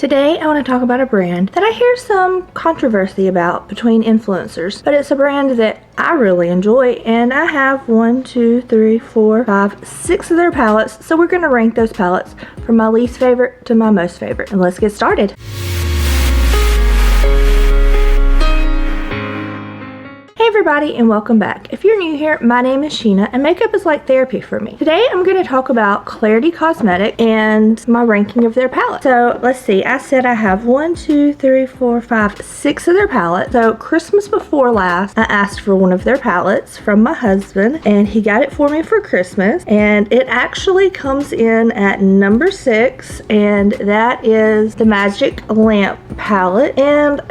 Today I want to talk about a brand that I hear some controversy about between influencers, but it's a brand that I really enjoy, and I have 1, 2, 3, 4, 5, 6 of their palettes, so we're going to rank those palettes from my least favorite to my most favorite, and let's get started. Hey everybody, and welcome back. If you're new here, my name is Sheena and makeup is like therapy for me. Today I'm going to talk about Klarity Kosmetic and my ranking of their palette. So let's see, I said I have 1, 2, 3, 4, 5, 6 of their palettes. So Christmas before last, I asked for one of their palettes from my husband and he got it for me for Christmas, and it actually comes in at number 6, and that is the Magic Lamp palette. And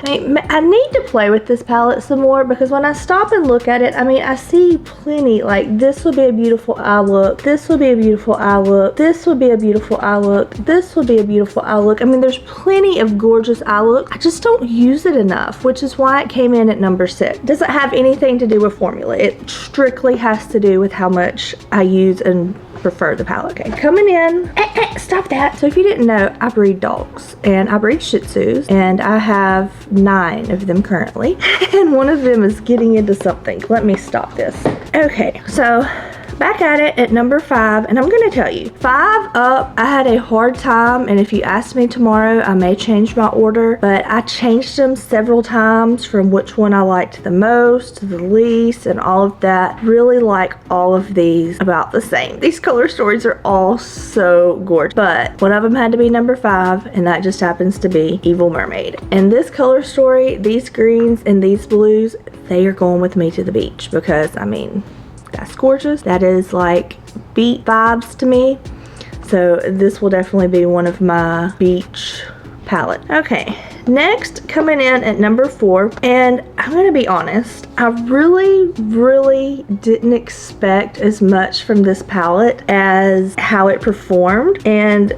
I need to play with this palette some more, because when I stop and look at it, I see plenty, like this would be a beautiful eye look, this would be a beautiful eye look, this would be a beautiful eye look, this would be a beautiful eye look. There's plenty of gorgeous eye look. I just don't use it enough, which is why it came in at number 6. It doesn't have anything to do with formula. It strictly has to do with how much I use and prefer the palette. Okay, coming in, stop that. So if you didn't know, I breed dogs and I breed Shih Tzus, and I have 9 of them currently, and one of them is getting into something. Let me stop this. Okay, so back at it at number 5, and I'm gonna tell you, 5 up, I had a hard time, and if you ask me tomorrow, I may change my order, but I changed them several times from which one I liked the most to the least and all of that. Really like all of these about the same. These color stories are all so gorgeous, but one of them had to be number 5, and that just happens to be Evil Mermaid. And this color story, these greens and these blues, they are going with me to the beach, because that's gorgeous. That is like beach vibes to me. So this will definitely be one of my beach palettes. Okay, next coming in at number 4, and I'm gonna be honest, I really didn't expect as much from this palette as how it performed, and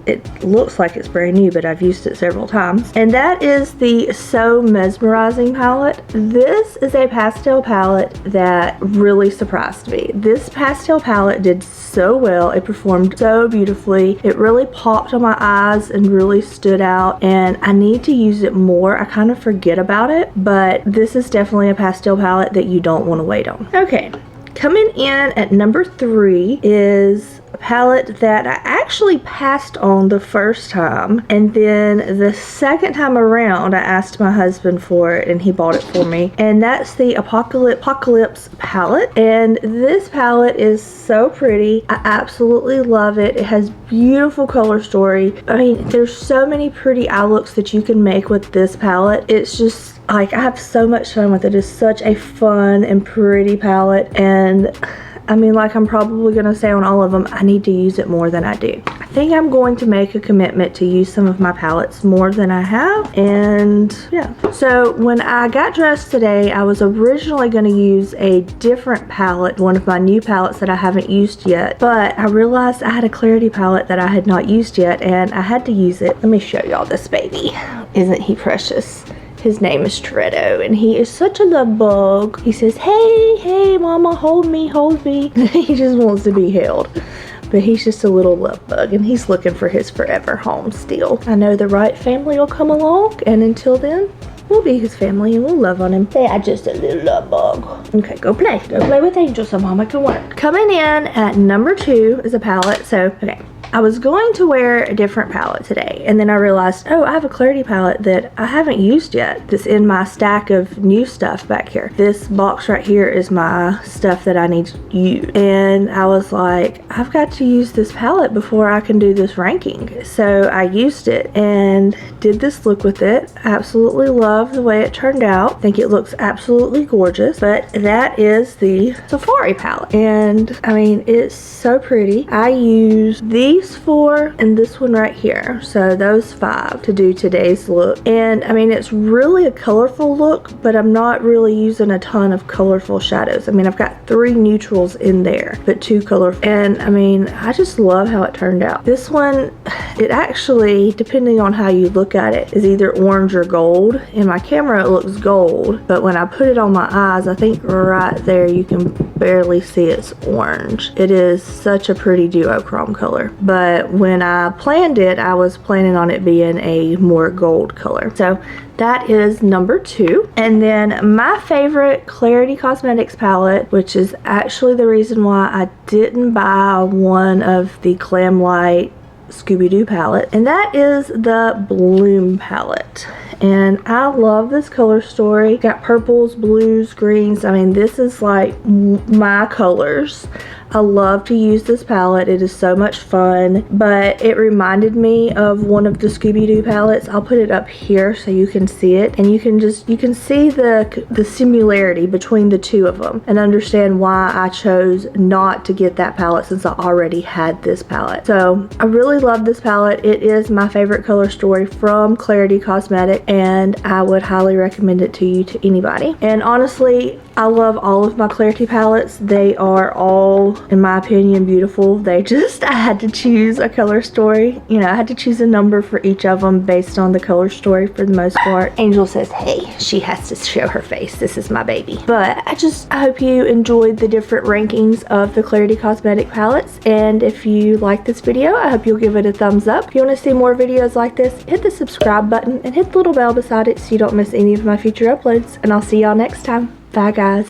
it looks like it's brand new, but I've used it several times. And that is the So Mesmerizing palette. This is a pastel palette that really surprised me. This pastel palette did so well. It performed so beautifully. It really popped on my eyes and really stood out, and I need to use it more. I kind of forget about it, but this is definitely a pastel palette that you don't want to wait on. Okay, coming in at number 3 is a palette that I actually passed on the first time, and then the second time around I asked my husband for it and he bought it for me, and that's the Apocalypse palette. And this palette is so pretty. I absolutely love it. It has beautiful color story. There's so many pretty eye looks that you can make with this palette. It's just like, I have so much fun with it. It's such a fun and pretty palette, and like I'm probably going to say on all of them, I need to use it more than I do. I think I'm going to make a commitment to use some of my palettes more than I have, and yeah. So when I got dressed today, I was originally going to use a different palette, one of my new palettes that I haven't used yet, but I realized I had a Klarity palette that I had not used yet, and I had to use it. Let me show y'all this baby. Isn't he precious? His name is Toretto, and he is such a love bug. He says, hey mama, hold me. He just wants to be held, but he's just a little love bug, and he's looking for his forever home still. I know the right family will come along, and until then, we'll be his family and we'll love on him. They are just a little love bug. Okay, go play with Angel so mama can work. Coming in at number 2 is a palette. So okay, I was going to wear a different palette today, and then I realized, oh, I have a Klarity palette that I haven't used yet that's in my stack of new stuff back here. This box right here is my stuff that I need to use, and I was like, I've got to use this palette before I can do this ranking. So I used it and did this look with it. I absolutely love the way it turned out. I think it looks absolutely gorgeous. But that is the Safari palette, and it's so pretty. I use these 4 and this one right here, so those 5 to do today's look. And it's really a colorful look, but I'm not really using a ton of colorful shadows. I've got 3 neutrals in there, but 2 colorful, and I just love how it turned out. This one, it actually, depending on how you look at it, is either orange or gold. In my camera it looks gold, but when I put it on my eyes, I think right there you can barely see it's orange. It is such a pretty duochrome color. but when I planned it, I was planning on it being a more gold color. So that is number 2. And then my favorite Klarity Kosmetics palette, which is actually the reason why I didn't buy one of the Glam Light Scooby-Doo palette, and that is the Bloom palette. And I love this color story. Got purples, blues, greens. I mean, this is like my colors. I love to use this palette. It is so much fun, but it reminded me of one of the Scooby-Doo palettes. I'll put it up here so you can see it, and you can see the similarity between the two of them and understand why I chose not to get that palette since I already had this palette. So I really love this palette. It is my favorite color story from Klarity Kosmetic, and I would highly recommend it to you, to anybody. And honestly, I love all of my Klarity palettes. They are all, in my opinion, beautiful. I had to choose a color story. You know, I had to choose a number for each of them based on the color story for the most part. Angel says, hey, she has to show her face. This is my baby. But I hope you enjoyed the different rankings of the Klarity Kosmetic palettes. And if you like this video, I hope you'll give it a thumbs up. If you want to see more videos like this, hit the subscribe button and hit the little bell beside it so you don't miss any of my future uploads. And I'll see y'all next time. Bye, guys.